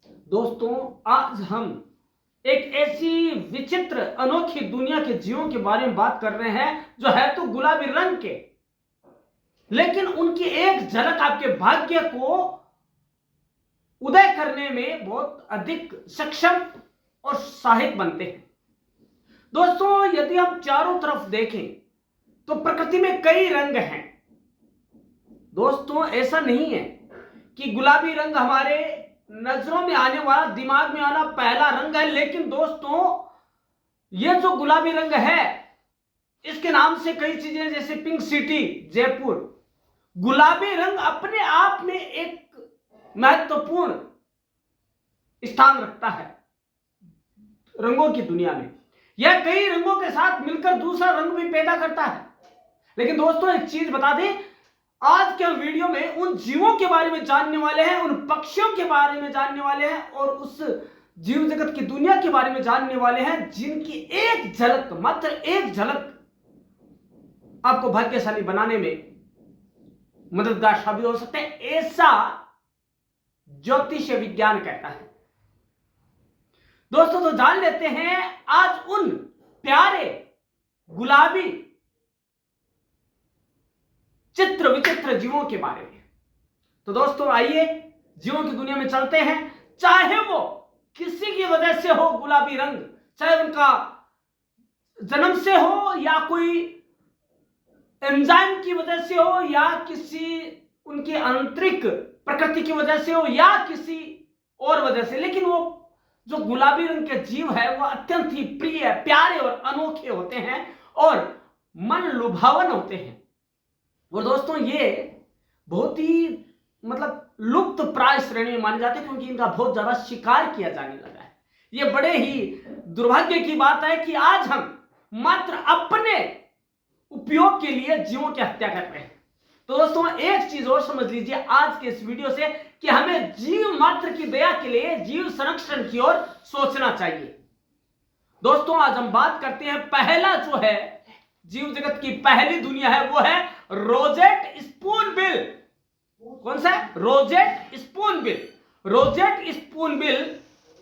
दोस्तों, आज हम एक ऐसी विचित्र अनोखी दुनिया के जीवों के बारे में बात कर रहे हैं जो है तो गुलाबी रंग के, लेकिन उनकी एक झलक आपके भाग्य को उदय करने में बहुत अधिक सक्षम और सहायक बनते हैं। दोस्तों, यदि हम चारों तरफ देखें तो प्रकृति में कई रंग हैं। दोस्तों, ऐसा नहीं है कि गुलाबी रंग हमारे नजरों में आने वाला, दिमाग में आना पहला रंग है, लेकिन दोस्तों ये जो गुलाबी रंग है इसके नाम से कई चीजें, जैसे पिंक सिटी जयपुर, गुलाबी रंग अपने आप में एक महत्वपूर्ण स्थान रखता है रंगों की दुनिया में। यह कई रंगों के साथ मिलकर दूसरा रंग भी पैदा करता है। लेकिन दोस्तों, एक चीज बता दें, आज के वीडियो में उन जीवों के बारे में जानने वाले हैं, उन पक्षियों के बारे में जानने वाले हैं और उस जीव जगत की दुनिया के बारे में जानने वाले हैं जिनकी एक झलक, मात्र एक झलक आपको भाग्यशाली बनाने में मददगार साबित हो सकते हैं, ऐसा ज्योतिष विज्ञान कहता है। दोस्तों, तो जान लेते हैं आज उन प्यारे गुलाबी चित्र विचित्र जीवों के बारे में। तो दोस्तों, आइए जीवों की दुनिया में चलते हैं। चाहे वो किसी की वजह से हो गुलाबी रंग, चाहे उनका जन्म से हो या कोई एंजाइम की वजह से हो या किसी उनकी आंतरिक प्रकृति की वजह से हो या किसी और वजह से, लेकिन वो जो गुलाबी रंग के जीव है वो अत्यंत ही प्रिय, प्यारे और अनोखे होते हैं और मन लुभावन होते हैं। और दोस्तों, ये बहुत ही लुप्त प्राय श्रेणी में माने जाते हैं क्योंकि इनका बहुत ज्यादा शिकार किया जाने लगा है। ये बड़े ही दुर्भाग्य की बात है कि आज हम मात्र अपने उपयोग के लिए जीवों की हत्या कर रहे हैं। तो दोस्तों, एक चीज और समझ लीजिए आज के इस वीडियो से कि हमें जीव मात्र की दया के लिए जीव संरक्षण की ओर सोचना चाहिए। दोस्तों, आज हम बात करते हैं, पहला जो है जीव जगत की पहली दुनिया है वो है रोजेट स्पूनबिल। कौन सा है? Rosette Spoonbill. रोजेट स्पूनबिल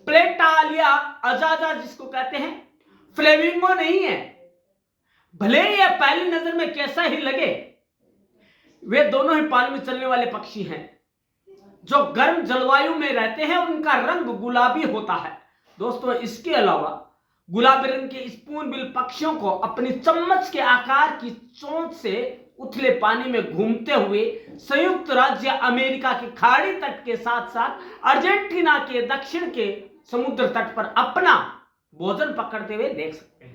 प्लेटालिया अजाजा जिसको कहते हैं, फ्लेमिंगो नहीं है। भले ही यह पहली नजर में कैसा ही लगे, वे दोनों ही पानी में चलने वाले पक्षी हैं जो गर्म जलवायु में रहते हैं। उनका रंग गुलाबी होता है। दोस्तों, इसके अलावा गुलाबी रंग के स्पूनबिल पक्षियों को अपनी चम्मच के आकार की चोंच से उथले पानी में घूमते हुए संयुक्त राज्य अमेरिका के खाड़ी तट के साथ साथ अर्जेंटीना के दक्षिण के समुद्र तट पर अपना भोजन पकड़ते हुए देख सकते हैं।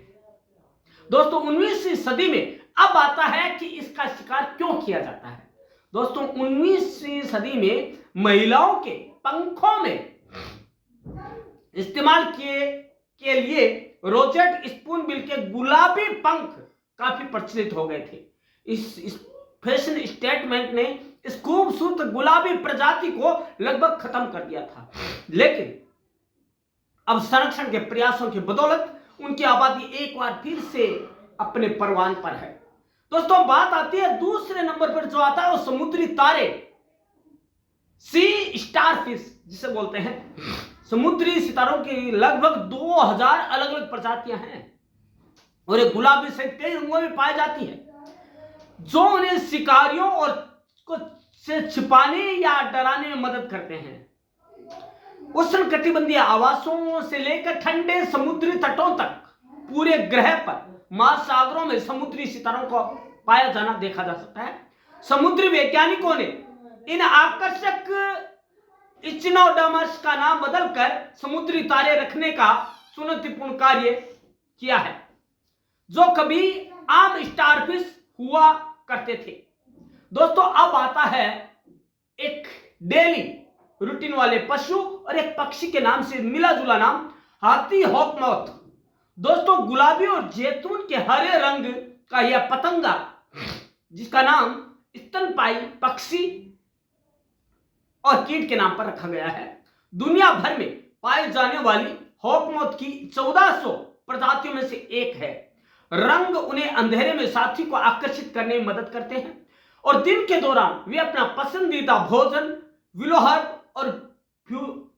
दोस्तों, 19वीं सदी में अब आता है कि इसका शिकार क्यों किया जाता है। दोस्तों, 19वीं सदी में महिलाओं के पंखों में इस्तेमाल के लिए रोजेट स्पूनबिल के गुलाबी पंख काफी प्रचलित हो गए थे। इस फैशन स्टेटमेंट ने इस खूबसूरत गुलाबी प्रजाति को लगभग खत्म कर दिया था, लेकिन अब संरक्षण के प्रयासों की बदौलत उनकी आबादी एक बार फिर से अपने परवान पर है। दोस्तों, बात आती है दूसरे नंबर पर जो आता है वो समुद्री तारे, सी स्टारफिश जिसे बोलते हैं। समुद्री सितारों की लगभग 2000 अलग अलग प्रजातियां हैं और ये गुलाबी सहित कई रंगों में पाई जाती है जो उन्हें शिकारियों और को से छिपाने या डराने में मदद करते हैं। उष्णकटिबंधीय आवासों से लेकर ठंडे समुद्री तटों तक पूरे ग्रह पर महासागरों में समुद्री सितारों को पाया जाना देखा जा सकता है। समुद्री वैज्ञानिकों ने इन आकर्षक इचिनोडर्म्स का नाम बदलकर समुद्री तारे रखने का चुनौतीपूर्ण कार्य किया है जो कभी आम स्टारफिश हुआ करते थे। दोस्तों, अब आता है एक डेली रूटीन वाले पशु और एक पक्षी के नाम से मिला जुला नाम, हाथी हॉकमॉथ। दोस्तों, गुलाबी और जैतून के हरे रंग का यह पतंगा, जिसका नाम स्तनपायी पक्षी और कीट के नाम पर रखा गया है, दुनिया भर में पाई जाने वाली हॉकमॉथ की 1400 प्रजातियों में से एक है। रंग उन्हें अंधेरे में साथी को आकर्षित करने में मदद करते हैं और दिन के दौरान वे अपना पसंदीदा भोजन विलोहर और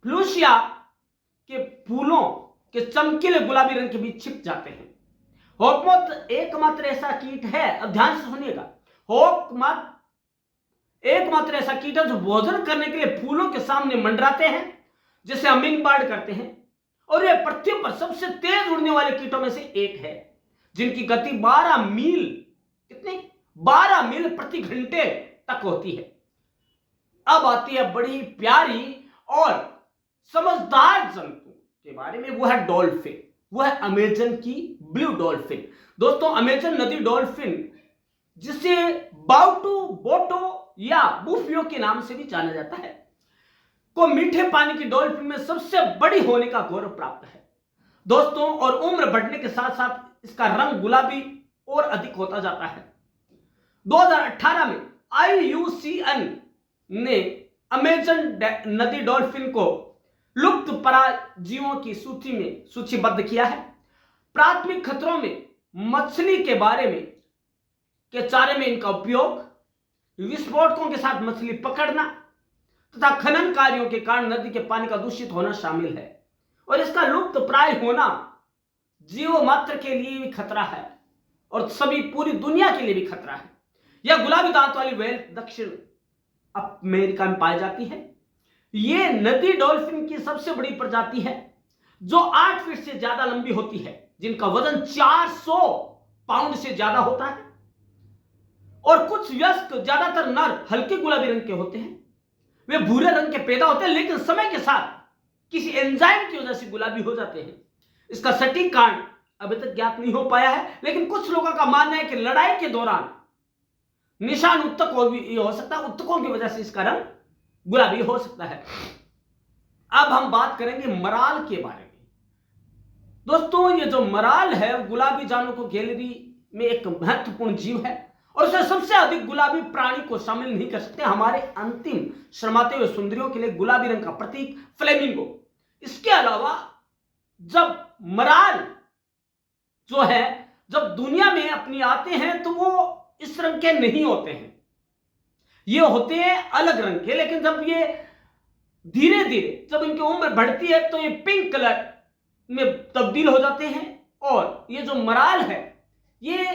फ्लूसिया के फूलों के चमकीले गुलाबी रंग के बीच छिप जाते हैं। होकमत एकमात्र ऐसा कीट है, अब ध्यान से सुनिएगा, होकमत एकमात्र ऐसा कीट है जो भोजन करने के लिए फूलों के सामने मंडराते हैं, जिसे हमिंग बर्ड करते हैं, और यह पृथ्वी पर सबसे तेज उड़ने वाले कीटों में से एक है, जिनकी गति 12 मील, कितने 12 मील प्रति घंटे तक होती है। अब आती है बड़ी प्यारी और समझदार जंतु के बारे में, वो है डॉल्फिन। वो है अमेजन की ब्लू डॉल्फिन। दोस्तों, अमेजन नदी डॉल्फिन, जिसे बाउटू, बोटो या बुफियो के नाम से भी जाना जाता है, को मीठे पानी की डॉल्फिन में सबसे बड़ी होने का गौरव प्राप्त है दोस्तों। और उम्र बढ़ने के साथ साथ इसका रंग गुलाबी और अधिक होता जाता है। 2018 में IUCN ने अमेजन नदी डॉल्फिन को लुप्त जीवों की सूची में सूचीबद्ध किया है। प्राथमिक खतरों में मछली के बारे में के चारे में इनका उपयोग, विस्फोटकों के साथ मछली पकड़ना तथा खनन कार्यों के कारण नदी के पानी का दूषित होना शामिल है। और इसका लुप्त प्राय होना जीव मात्र के लिए भी खतरा है और सभी पूरी दुनिया के लिए भी खतरा है। यह गुलाबी दांत वाली व्हेल दक्षिण अमेरिका में पाई जाती है। यह नदी डॉल्फिन की सबसे बड़ी प्रजाति है जो 8 फीट से ज्यादा लंबी होती है, जिनका वजन 400 पाउंड से ज्यादा होता है। और कुछ वयस्क, ज्यादातर नर, हल्के गुलाबी रंग के होते हैं। वे भूरे रंग के पैदा होते हैं, लेकिन समय के साथ किसी एंजाइम की वजह से गुलाबी हो जाते हैं। इसका सटीक कारण अभी तक ज्ञात नहीं हो पाया है, लेकिन कुछ लोगों का मानना है कि लड़ाई के दौरान निशान उत्तक हो सकता है, उत्तकों की वजह से इसका रंग गुलाबी हो सकता है। अब हम बात करेंगे मराल के बारे में। दोस्तों, ये जो मराल है, गुलाबी जानवरों को गैलरी में एक महत्वपूर्ण जीव है और उसे सबसे अधिक गुलाबी प्राणी को शामिल नहीं कर सकते। हमारे अंतिम शर्माते हुए सुंदरियों के लिए गुलाबी रंग का प्रतीक फ्लेमिंगो। इसके अलावा जब मराल जो है, जब दुनिया में अपनी आते हैं तो वो इस रंग के नहीं होते हैं, ये होते हैं अलग रंग के। लेकिन जब ये धीरे धीरे जब इनकी उम्र बढ़ती है तो ये पिंक कलर में तब्दील हो जाते हैं। और ये जो मराल है, ये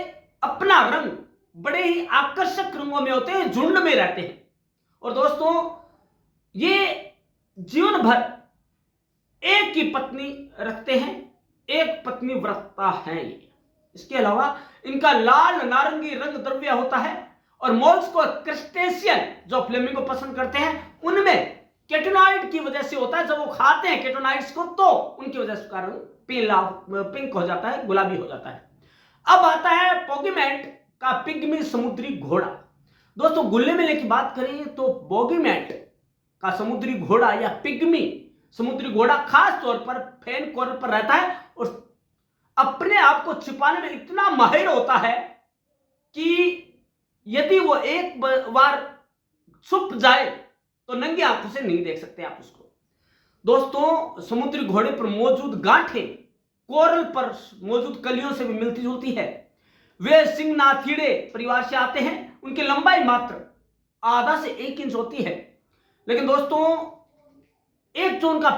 अपना रंग बड़े ही आकर्षक रंगों में होते हैं, झुंड में रहते हैं। और दोस्तों, ये जीवन भर एक ही पत्नी रखते हैं, एक पत्नी व्रतता है ये। इसके अलावा इनका लाल नारंगी रंग द्रव्य होता है। और मोल्स्क और क्रस्टेशियन जो फ्लेमिंगो पसंद करते हैं, उनमें केटोनाइड की वजह से होता है। जब वो खाते हैं केटोनाइड्स को तो उनकी वजह से कारण पीला पिंक हो जाता है, गुलाबी हो जाता है। अब आता है बोगीमैट का पिग्मी समुद्री घोड़ा। दोस्तों, गुल्ले मेले की बात करें तो बोगीमैट का समुद्री घोड़ा या पिग्मी समुद्री घोड़ा खास तौर पर फैन कोरल पर रहता है और अपने आप को छिपाने में इतना माहिर होता है कि यदि वो एक बार छुप जाए तो नंगी आंखों से नहीं देख सकते आप उसको। दोस्तों, समुद्री घोड़े पर मौजूद गांठें कोरल पर मौजूद कलियों से भी मिलती जुलती है। वे सिंगनाथीडे परिवार से आते हैं। उनकी लंबाई मात्र आधा से 1 इंच होती है। लेकिन दोस्तों, एक जो उनका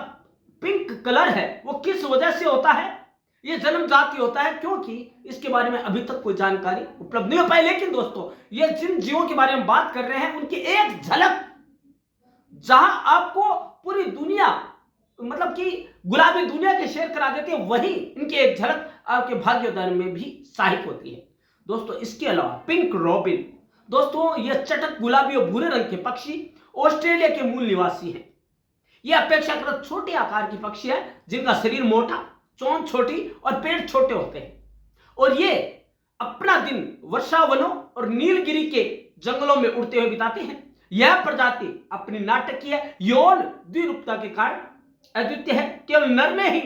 पिंक कलर है वो किस वजह से होता है, ये जन्मजाति होता है, क्योंकि इसके बारे में अभी तक कोई जानकारी उपलब्ध नहीं हो पाई। लेकिन दोस्तों, ये जिन जीवों के बारे में बात कर रहे हैं उनकी एक झलक जहां आपको पूरी दुनिया, मतलब कि गुलाबी दुनिया के शेयर करा देती है, वहीं इनकी एक झलक आपके भाग्योदय में भी सहायक होती है। दोस्तों, इसके अलावा पिंक रॉबिन, दोस्तों यह चटक गुलाबी और भूरे रंग के पक्षी ऑस्ट्रेलिया के मूल निवासी हैं। यह अपेक्षाकृत छोटे आकार की पक्षी है, जिनका शरीर मोटा, चोंच छोटी और पेट छोटे होते हैं। और ये अपना दिन वर्षावनों और नीलगिरी के जंगलों में उड़ते हुए बिताते हैं। यह प्रजाति अपनी नाटकीय यौन द्विरूपता के कारण अद्वितीय है। केवल नर में ही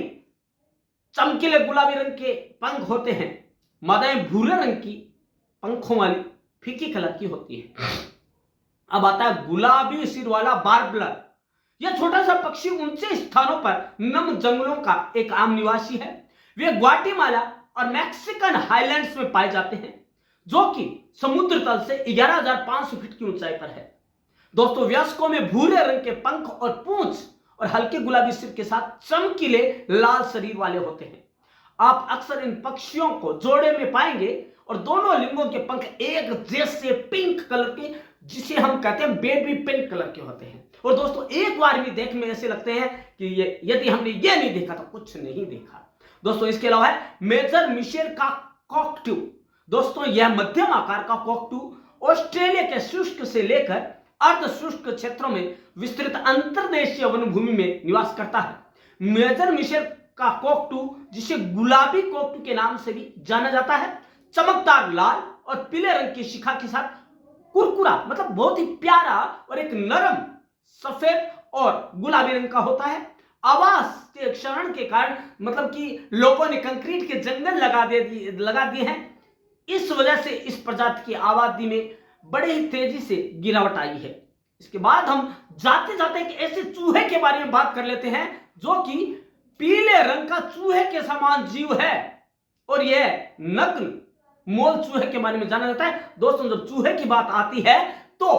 चमकीले गुलाबी रंग के पंख होते हैं। मादाएं भूरे रंग की पंखों वाली फीकी कलर की होती है। अब आता है गुलाबी सिर वाला बार्बलर। यह छोटा सा पक्षी ऊंचे स्थानों पर नम जंगलों का एक आम निवासी है। वे ग्वाटेमाला और मैक्सिकन हाईलैंड्स में पाए जाते हैं, जो कि समुद्र तल से 11,500 फीट की ऊंचाई पर है। दोस्तों, वयस्कों में भूरे रंग के पंख और पूंछ और हल्के गुलाबी सिर के साथ चमकीले लाल शरीर वाले होते हैं। आप अक्सर इन पक्षियों को जोड़े में पाएंगे और दोनों लिंगों के पंख एक जैसे पिंक कलर के, जिसे हम कहते हैं बेबी पिंक कलर के होते हैं। और दोस्तों एक बार भी देखने में ऐसे लगते हैं कि ये यदि हमने ये नहीं देखा तो कुछ नहीं देखा। दोस्तों इसके अलावा है मेजर मिशेल का कॉकटू। दोस्तों यह मध्यम आकार का कॉकटू ऑस्ट्रेलिया के शुष्क से लेकर अर्ध शुष्क क्षेत्रों में विस्तृत अंतर्देशीय वनभूमि में निवास करता है। मेजर मिशेल का कॉकटू, जिसे गुलाबी कॉकटू के नाम से भी जाना जाता है, चमकदार लाल और पीले रंग की शिखा के साथ कुरकुरा मतलब बहुत ही प्यारा और एक नरम सफेद और गुलाबी रंग का होता है। आवास के क्षरण के कारण मतलब कि लोगों ने कंक्रीट के जंगल लगा दिए हैं। इस वजह से इस प्रजाति की आबादी में बड़े ही तेजी से गिरावट आई है। इसके बाद हम जाते जाते एक ऐसे चूहे के बारे में बात कर लेते हैं जो कि पीले रंग का चूहे के समान जीव है और यह नग्न मोल चूहे के बारे में जाना जाता है। दोस्तों जब चूहे की बात आती है तो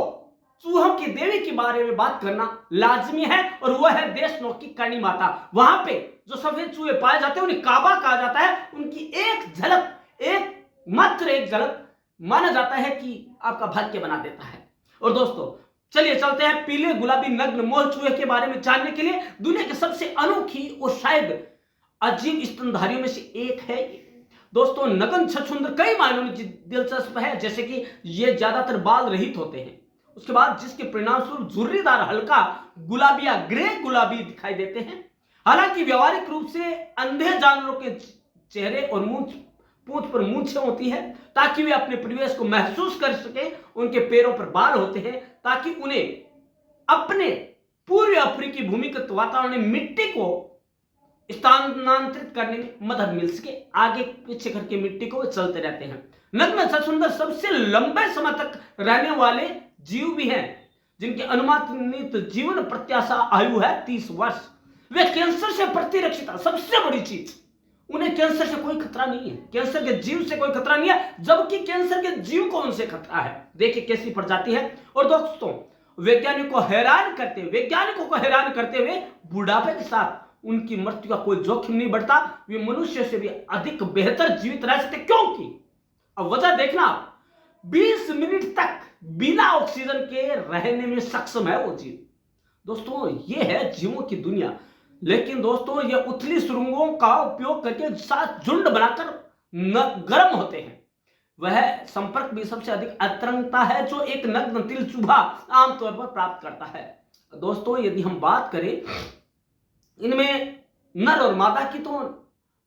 चूहों की देवी के बारे में बात करना लाजमी है और वह है देशनोक की करणी माता। वहां पे जो सफेद चूहे पाए जाते हैं उन्हें काबा कहा जाता है। उनकी मात्र एक झलक माना जाता है कि आपका भाग्य बना देता है। और दोस्तों चलिए चलते हैं पीले गुलाबी नग्न मोल चूहे के बारे में जानने के लिए। दुनिया की सबसे अनोखी और शायद अजीब स्तनधारियों में से एक है। दोस्तों नग्न छछूंदर कई मायनों में दिलचस्प है, जैसे कि ये ज्यादातर बाल रहित होते हैं, उसके बाद जिसके परिणाम स्वरूप झुर्रीदार हल्का गुलाबी या ग्रे गुलाबी दिखाई देते हैं। हालांकि व्यवहारिक रूप से अंधे जानवरों के चेहरे और पूंछ पर मूंछें होती है ताकि वे अपने परिवेश को महसूस कर सके। उनके पैरों पर बाल होते हैं ताकि उन्हें अपने पूर्व अफ्रीकी भूमिगत वातावरण में मिट्टी को स्थानांतरित करने में मदद मिल सके। आगे पीछे करके मिट्टी को चलते रहते हैं। नग्न छछूंदर सबसे लंबे समय तक रहने वाले जीव भी हैं, जिनकी अनुमानित जीवन प्रत्याशा आयु है 30 वर्ष। वे कैंसर से प्रतिरक्षित है। सबसे बड़ी चीज, उन्हें कैंसर से कोई खतरा नहीं है, कैंसर के जीव से कोई खतरा नहीं है, जबकि कैंसर के जीव को उनसे खतरा है। देखिए कैसी प्रजाति है। और दोस्तों वैज्ञानिकों को हैरान करते हुए बुढ़ापे के साथ उनकी मृत्यु का कोई जोखिम नहीं बढ़ता। वे मनुष्य से भी अधिक बेहतर जीवित रह सकते, क्योंकि अब वजह देखना, 20 मिनट तक बिना ऑक्सीजन के रहने में सक्षम है वो जीव। दोस्तों ये है जीवों की दुनिया। लेकिन दोस्तों ये उथली सुरंगों का उपयोग करके साथ झुंड बनाकर गर्म होते हैं। वह संपर्क भी सबसे अधिक अंतरंगता है जो एक नग्न तिल चूहा आमतौर पर प्राप्त करता है। दोस्तों यदि हम बात करें इनमें नर और मादा की, तो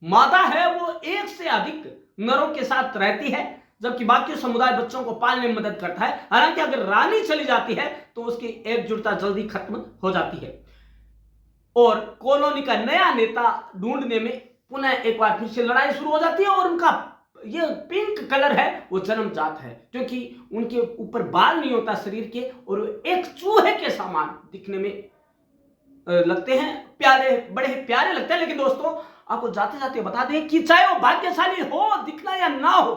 मादा है वो एक से अधिक नरों के साथ रहती है, जबकि बाकी समुदाय बच्चों को पालने में मदद करता है। हालांकि अगर रानी चली जाती है तो उसकी एकजुटता जल्दी खत्म हो जाती है और कॉलोनी का नया नेता ढूंढने में पुनः एक बार फिर से लड़ाई शुरू हो जाती है। और उनका ये पिंक कलर है वो जन्मजात है, क्योंकि उनके ऊपर बाल नहीं होता शरीर के और एक चूहे के समान दिखने में लगते हैं, प्यारे, बड़े प्यारे लगते हैं। लेकिन दोस्तों आपको जाते जाते बता दें कि चाहे वो भाग्यशाली हो दिखना या ना हो,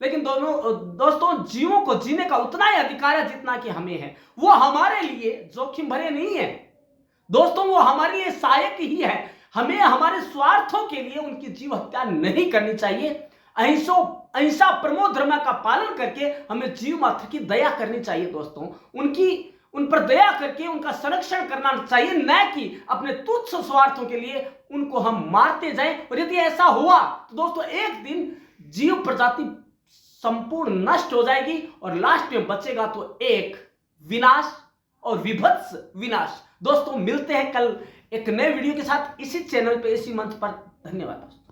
लेकिन दोस्तों जीवों को जीने का उतना ही अधिकार है जितना कि हमें है। वो हमारे लिए जोखिम भरे नहीं है दोस्तों, वो हमारे लिए सहायक ही है। हमें हमारे स्वार्थों के लिए उनकी जीव हत्या नहीं करनी चाहिए। अहिंसा परमो धर्म का पालन करके हमें जीव मात्र की दया करनी चाहिए। दोस्तों उन पर दया करके उनका संरक्षण करना चाहिए, न कि अपने तुच्छ स्वार्थों के लिए उनको हम मारते जाएं। और यदि ऐसा हुआ तो दोस्तों एक दिन जीव प्रजाति संपूर्ण नष्ट हो जाएगी और लास्ट में बचेगा तो एक विनाश और विभत्स विनाश। दोस्तों मिलते हैं कल एक नए वीडियो के साथ इसी चैनल पे, इसी मंच पर। धन्यवाद दोस्तों।